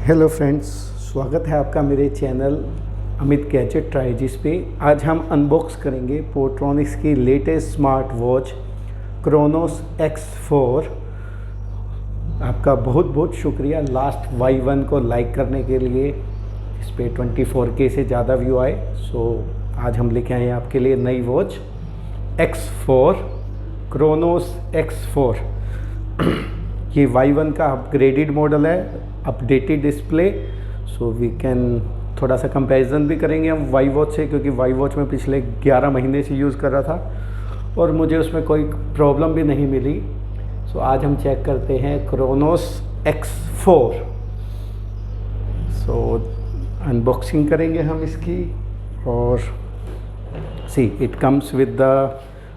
Hello friends, स्वागत है आपका मेरे चैनल अमित गैजेट ट्राइजिस पे। आज हम अनबॉक्स करेंगे पोर्ट्रॉनिक्स की latest smart watch Kronos X4। आपका बहुत बहुत शुक्रिया लास्ट Y1 को लाइक करने के लिए। इस पे 24K से ज़्यादा व्यू आए। सो आज हम लेके आए हैं आपके लिए नई वॉच X4, क्रोनोस X4। ये Y1 का अपग्रेडेड मॉडल है, updated display. So we can थोड़ा सा कंपैरिजन भी करेंगे हम वाई वॉच से, क्योंकि वाई वॉच में पिछले 11 महीने से यूज़ कर रहा था और मुझे उसमें कोई प्रॉब्लम भी नहीं मिली। सो आज हम चेक करते हैं क्रोनोस X4। सो अनबॉक्सिंग करेंगे हम इसकी। और see it comes with the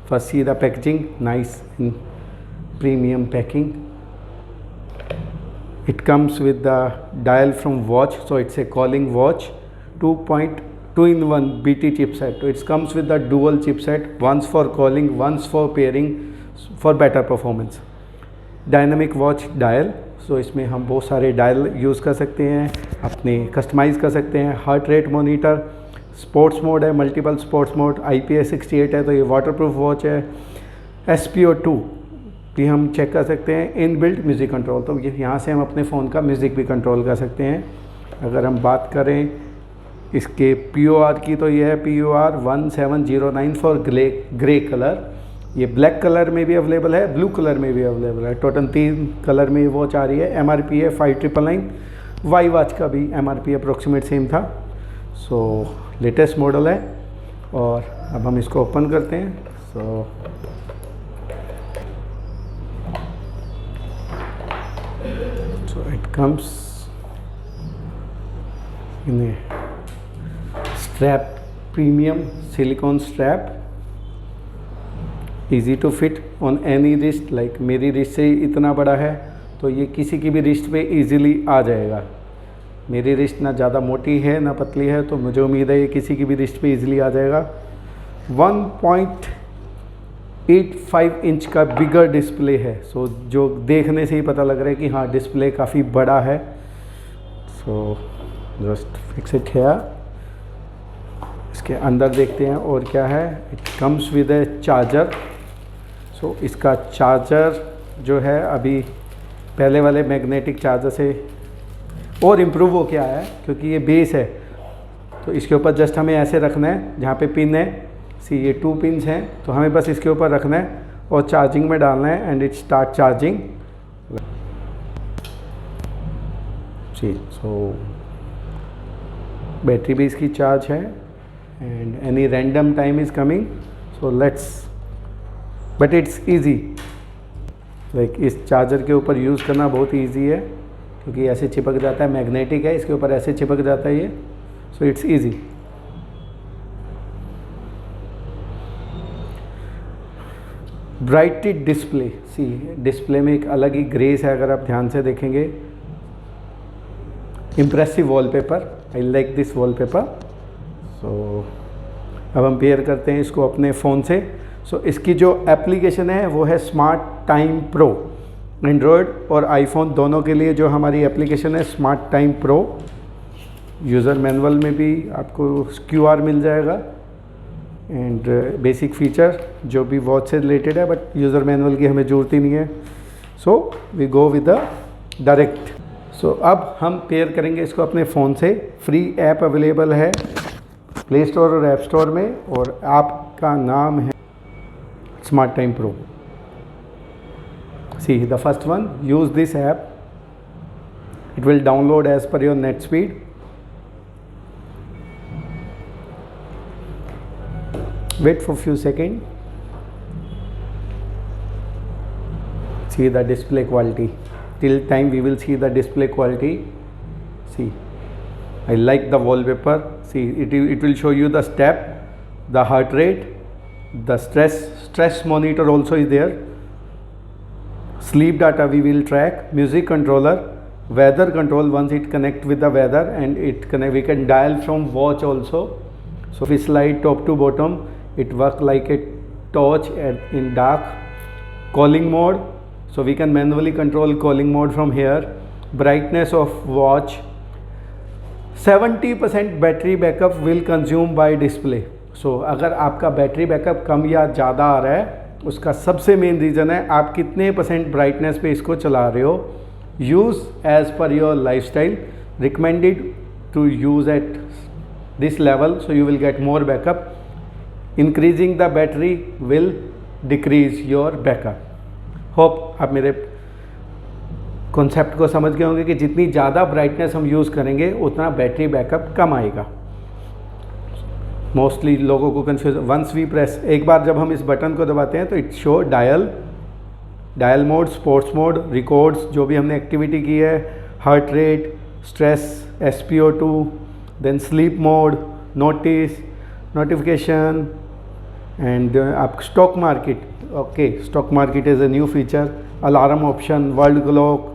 first see the packaging, nice in premium packing. It comes with the dial from watch, so it's a calling watch, 2.2-in-1 BT chipset. So it comes with the dual chipset, once for calling, once for pairing for better performance. Dynamic watch dial, so इसमें हम बहुत सारे dial use कर सकते हैं, अपने customise कर सकते हैं. Heart rate monitor, sports mode है, मल्टीपल स्पोर्ट्स मोड, IP68 है, तो ये वाटरप्रूफ वॉच है. SPO2 भी हम चेक कर सकते हैं. इनबिल्ट म्यूज़िक कंट्रोल, तो ये यहाँ से हम अपने फ़ोन का म्यूज़िक भी कंट्रोल कर सकते हैं. अगर हम बात करें इसके POR की, तो ये है POR 1709 फॉर ग्रे कलर. ये ब्लैक कलर में भी अवेलेबल है, ब्लू कलर में भी अवेलेबल है. टोटल 3 कलर में ये वॉच आ रही है. MRP है 5999. वाई वॉच का भी MRP अप्रोक्सीमेट सेम था. सो लेटेस्ट मॉडल है. और अब हम इसको ओपन करते हैं. सो it comes in a strap, premium silicone strap, easy to fit on any wrist. like मेरी रिस्ट से इतना बड़ा है तो ये किसी की भी रिस्ट पे easily आ जाएगा. मेरी रिस्ट ना ज़्यादा मोटी है ना पतली है, तो मुझे उम्मीद है ये किसी की भी रिस्ट पे easily आ जाएगा. 1.85 इंच का बिगर डिस्प्ले है. सो जो देखने से ही पता लग रहा है कि हाँ डिस्प्ले काफ़ी बड़ा है. So just fix it here. इसके अंदर देखते हैं और क्या है. It comes with a charger. So इसका चार्जर जो है अभी पहले वाले मैग्नेटिक चार्जर से और इम्प्रूव हो के आया है, क्योंकि ये बेस है. तो इसके ऊपर जस्ट हमें ऐसे रखना है, जहाँ पे पिन है सी ये 2 पिन्स हैं, तो हमें बस इसके ऊपर रखना है और चार्जिंग में डालना है. And it start charging. जी सो बैटरी भी इसकी चार्ज है. And any random time is coming. So let's, but it's easy. Like इस चार्जर के ऊपर यूज़ करना बहुत ईजी है, क्योंकि ऐसे चिपक जाता है. मैग्नेटिक है, इसके ऊपर ऐसे चिपक जाता है ये. So it's easy. Brighter display, see display में एक अलग ही ग्रेस है अगर आप ध्यान से देखेंगे. Impressive wallpaper, I like this wallpaper. So अब हम पेयर करते हैं इसको अपने फ़ोन से. सो इसकी जो एप्लीकेशन है वो है स्मार्ट टाइम प्रो. एंड्रॉयड और आईफोन दोनों के लिए जो हमारी एप्लीकेशन है Smart Time pro. User manual में भी आपको QR मिल जाएगा. एंड बेसिक फीचर जो भी वॉच से रिलेटेड है, बट यूज़र मैनुअल की हमें ज़रूरत ही नहीं है. So we go with the direct. So अब हम पेयर करेंगे इसको अपने फ़ोन से. फ्री ऐप अवेलेबल है प्ले स्टोर और ऐप स्टोर में, और ऐप का नाम है Smart Time Pro. See the first one, use this app. It will download as per your net speed. Wait for few seconds. See the display quality. Till time we will see the display quality. See, I like the wallpaper. See, it will show you the step, the heart rate, the stress monitor also is there. Sleep data we will track. Music controller, weather control once it connect with the weather, and we can dial from watch also. So if we slide top to bottom, it work like a torch in dark. Calling mode, so we can manually control calling mode from here. Brightness of watch, 70% battery backup will consume by display. So अगर आपका battery backup कम या ज़्यादा आ रहा है, उसका सबसे main reason है आप कितने % ब्राइटनेस पे इसको चला रहे हो। Use as per your lifestyle, recommended to use at this level so you will get more backup. Increasing the battery will decrease your backup. Hope आप मेरे कॉन्सेप्ट को समझ गए होंगे कि जितनी ज़्यादा ब्राइटनेस हम यूज़ करेंगे उतना बैटरी बैकअप कम आएगा। मोस्टली लोगों को कन्फ्यूज, वंस वी प्रेस, एक बार जब हम इस बटन को दबाते हैं तो it show dial mode, sports mode, records जो भी हमने एक्टिविटी की है, heart rate, stress, SpO2, then sleep mode, notice, notification and आप stock market. Okay, stock market is a new feature, alarm option, world clock,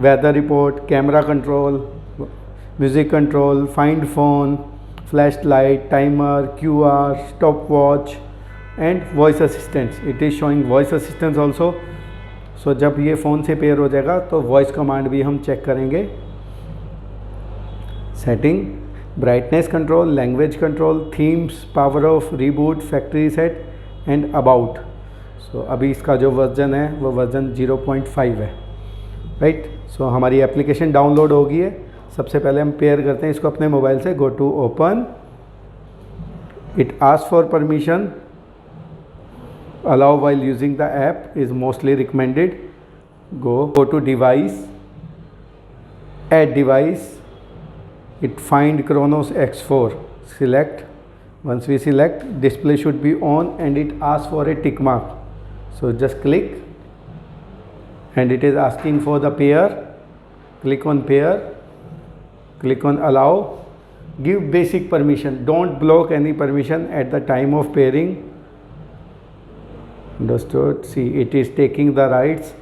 weather report, camera control, music control, find phone, flashlight, timer, QR, stopwatch and voice assistance. It is showing voice assistance also. So जब ये phone से pair हो जाएगा तो voice command भी हम check करेंगे। Setting, brightness control, language control, themes, power off, reboot, factory set and about. So अभी इसका जो वर्जन है वो वर्जन 0.5 है, राइट। सो हमारी एप्लीकेशन डाउनलोड हो गई है। सबसे पहले हम पेयर करते हैं इसको अपने मोबाइल से। Go to open, it ask for permission, allow while using the app is mostly recommended. Go to device, add device, it find Chronos X4, select. Once we select, display should be on and it asks for a tick mark, so just click and it is asking for the pair. Click on pair, click on allow, give basic permission, don't block any permission at the time of pairing. Understood? See, it is taking the rights.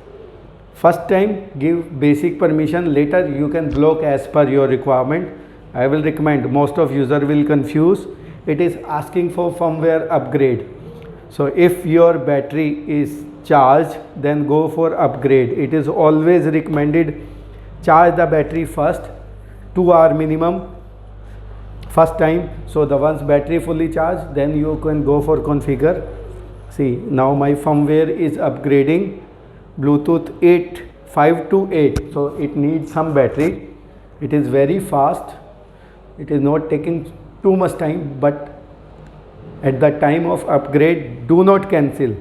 First time give basic permission, later you can block as per your requirement. I will recommend, most of user will confuse, it is asking for firmware upgrade. So if your battery is charged, then go for upgrade. It is always recommended charge the battery first, 2 hour minimum first time. So the once battery fully charged, then you can go for configure. See, now my firmware is upgrading, Bluetooth 8 5 to 8, so it needs some battery. It is very fast, it is not taking too much time, but at the time of upgrade do not cancel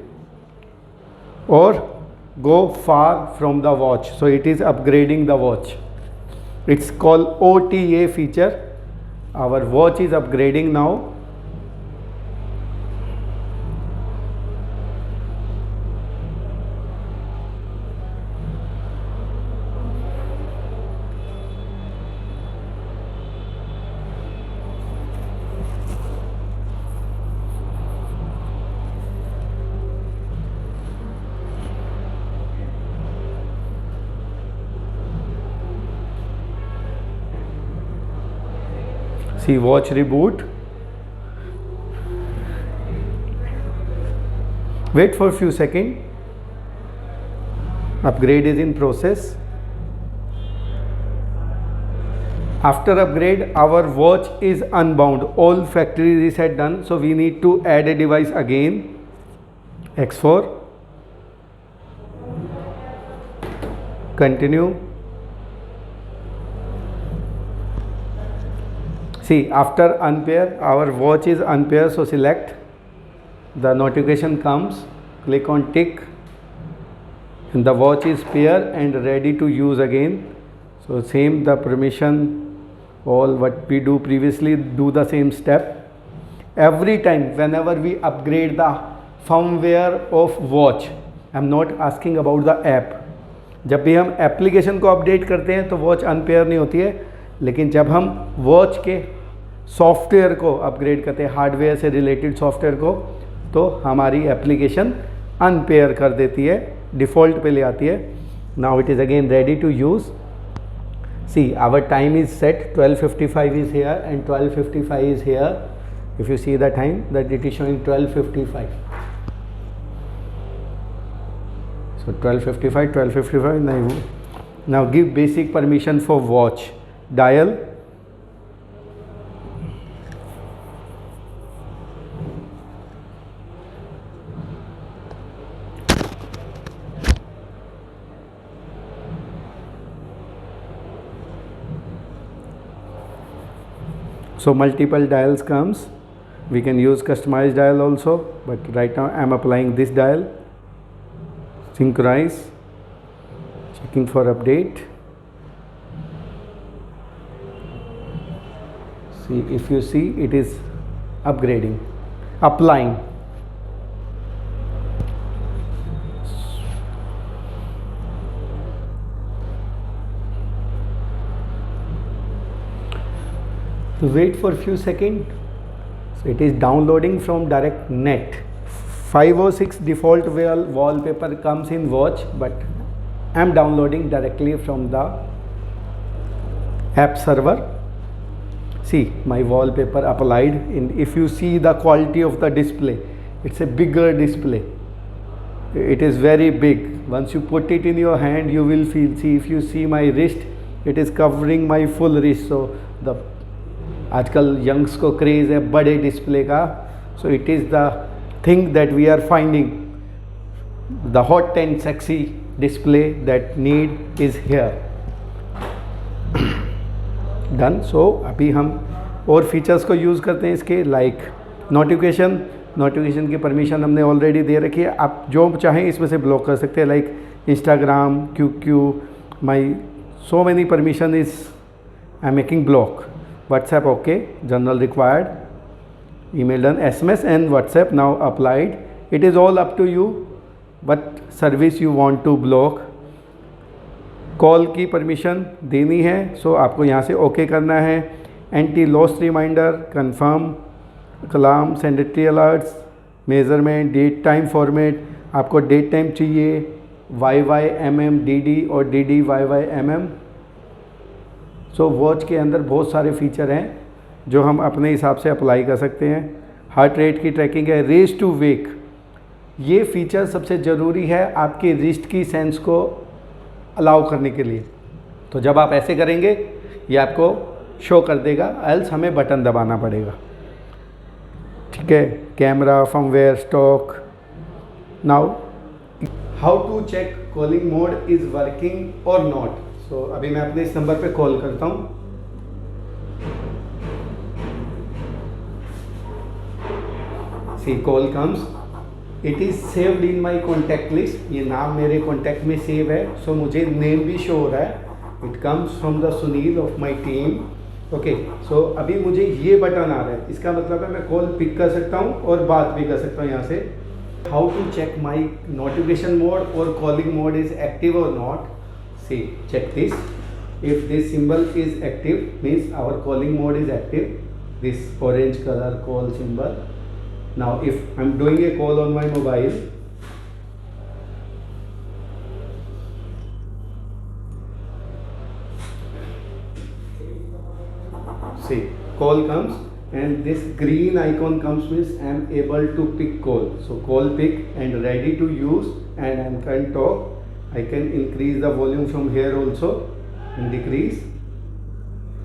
or go far from the watch. So it is upgrading the watch. It's called OTA feature. Our watch is upgrading now. See, watch reboot. Wait for a few seconds. Upgrade is in process. After upgrade, our watch is unbound. All factory reset done. So we need to add a device again. X4. Continue. See, after unpair, our watch is unpaired, so select. The notification comes, click on tick and the watch is paired and ready to use again. So same the permission, all what we do previously, do the same step. Every time whenever we upgrade the firmware of watch, I am not asking about the app. जब भी हम application को update करते हैं तो watch unpair नहीं होती है, लेकिन जब हम वॉच के सॉफ्टवेयर को अपग्रेड करते हैं, हार्डवेयर से रिलेटेड सॉफ्टवेयर को, तो हमारी एप्लीकेशन अनपेयर कर देती है, डिफ़ॉल्ट पे ले आती है. Now it is again ready to use. See our time is set, 12:55 is here and 12:55 is here. If you see the time that it is showing 12:55. So 12:55 नहीं. Now give basic permission for watch. Dial So multiple dials comes. We can use customized dial also, but right now I am applying this dial. Synchronize, checking for update. See, if you see, it is upgrading, applying. To wait for few seconds. So it is downloading from direct net. 506 default wallpaper comes in watch, but I am downloading directly from the app server. See, my wallpaper applied. If you see the quality of the display, it's a bigger display. It is very big. Once you put it in your hand, you will feel. See, if you see my wrist, it is covering my full wrist. So the आजकल youngs को craze है बड़े display का. So it is the thing that we are finding, the hot and sexy display that need is hair done. So अभी हम और features को use करते हैं इसके, लाइक नोटिफिकेशन की परमिशन हमने ऑलरेडी दे रखी है. आप जो चाहें इसमें से ब्लॉक कर सकते हैं, like Instagram, QQ, my so many permission is I am making block. WhatsApp okay, general required, email done, SMS and WhatsApp now applied. It is all up to you what service you want to block. Call की permission देनी है, so आपको यहाँ से okay करना है. Anti loss reminder, confirm, कलाम, sedentary alerts, measurement, date time format. आपको डेट टाइम चाहिए, YYMM DD और DD YYMM. सो वॉच के अंदर बहुत सारे फीचर हैं जो हम अपने हिसाब से अप्लाई कर सकते हैं. हार्ट रेट की ट्रैकिंग है, रेस टू वेक. ये फीचर सबसे ज़रूरी है आपके रिस्ट की सेंस को अलाउ करने के लिए. तो जब आप ऐसे करेंगे ये आपको शो कर देगा, एल्स हमें बटन दबाना पड़ेगा. ठीक है. Camera, firmware, stock. Now how to check calling mode is working और नॉट. तो अभी मैं अपने इस नंबर पे कॉल करता हूँ. See call comes, it is saved in my contact list. ये नाम मेरे कॉन्टैक्ट में सेव है, सो मुझे नेम भी शो हो रहा है. It comes from the Sunil of my team. Okay. So अभी मुझे ये बटन आ रहा है, इसका मतलब है मैं कॉल पिक कर सकता हूँ और बात भी कर सकता हूँ यहाँ से. How to check my notification mode और कॉलिंग मोड इज़ एक्टिव और not. See, check this. If this symbol is active, means our calling mode is active. This orange color call symbol. Now, if I'm doing a call on my mobile, see, call comes and this green icon comes, means I am able to pick call. So call pick and ready to use, and I can talk. I can increase the volume from here also and decrease.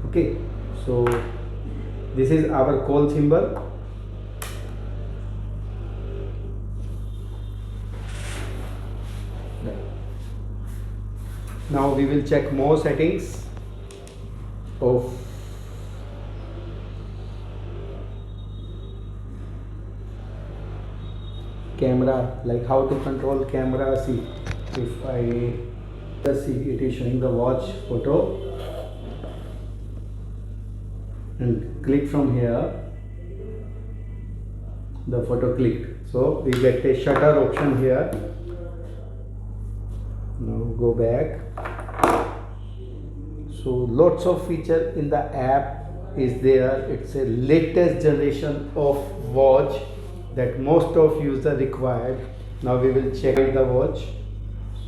Okay, so this is our call symbol. Now we will check more settings of camera, like how to control camera. See, if I see, it is showing the watch photo and click from here, the photo clicked. So we get a shutter option here. Now go back. So lots of feature in the app is there. It's a latest generation of watch that most of user required. Now we will check the watch.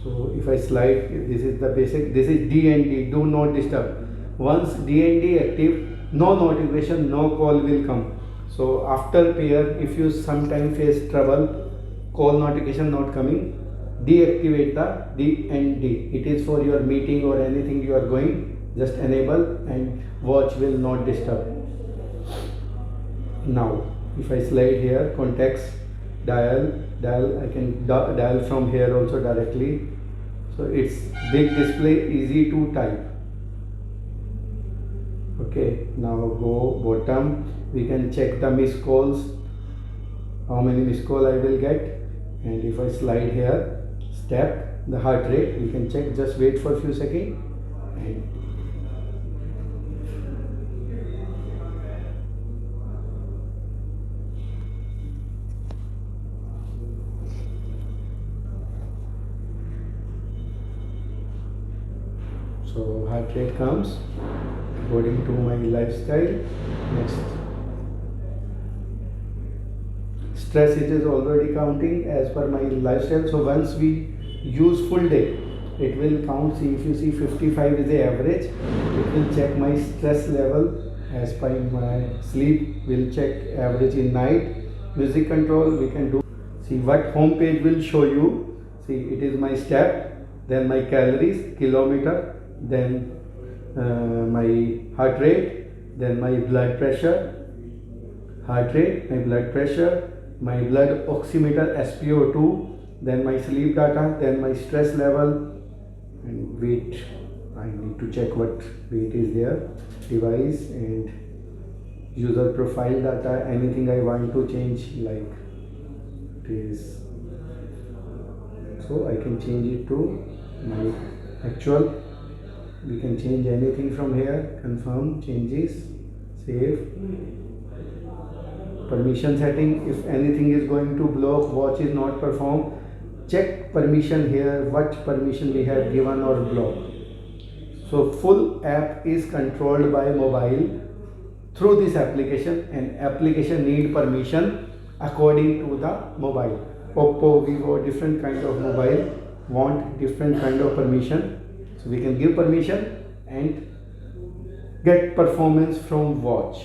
So if I slide, this is the basic. This is DND, do not disturb. Once DND active, no notification, no call will come. So after pair, if you sometime face trouble, call notification not coming, deactivate the DND. It is for your meeting or anything you are going. Just enable and watch will not disturb. Now if I slide here, contacts, dial, I can dial from here also directly. So it's big display, easy to type. Okay, now go bottom. We can check the missed calls, how many missed call I will get. And if I slide here, step the heart rate, we can check. Just wait for a few seconds. And so heart rate comes according to my lifestyle. Next, stress, it is already counting as per my lifestyle. So once we use full day, it will count. See, if you see 55 is the average, it will check my stress level as per my sleep. Will check average in night. Music control we can do. See what home page will show you. See, it is my step, then my calories, kilometer, then my heart rate, then my blood pressure, heart rate, my blood pressure, my blood oximeter SpO2, then my sleep data, then my stress level, and weight. I need to check what weight is there, device, and user profile data. Anything I want to change, like it is, so I can change it to my actual. We can change anything from here. Confirm changes, save. Permission setting, if anything is going to block, watch is not perform, check permission here, what permission we have given or blocked. So full app is controlled by mobile through this application, and application need permission according to the mobile. Oppo, Vivo, different kind of mobile want different kind of permission. So we can give permission and get performance from watch.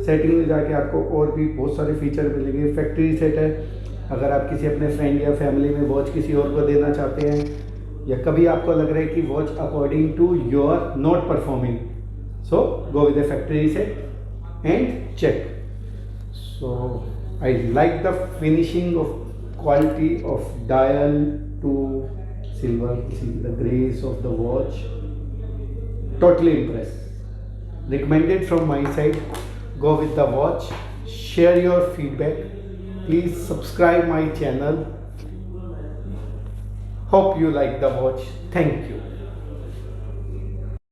Setting में जाके आपको और भी बहुत सारे feature मिलेंगे. Factory set है, अगर आप किसी अपने फ्रेंड या फैमिली में वॉच किसी और को देना चाहते हैं, या कभी आपको लग रहा है कि watch according to your not performing, so go with the factory set and check. So I like the finishing of quality of dial to silver, see the grace of the watch, totally impressed. Recommended from my side. Go with the watch. Share your feedback. Please subscribe my channel. Hope you like the watch. Thank you.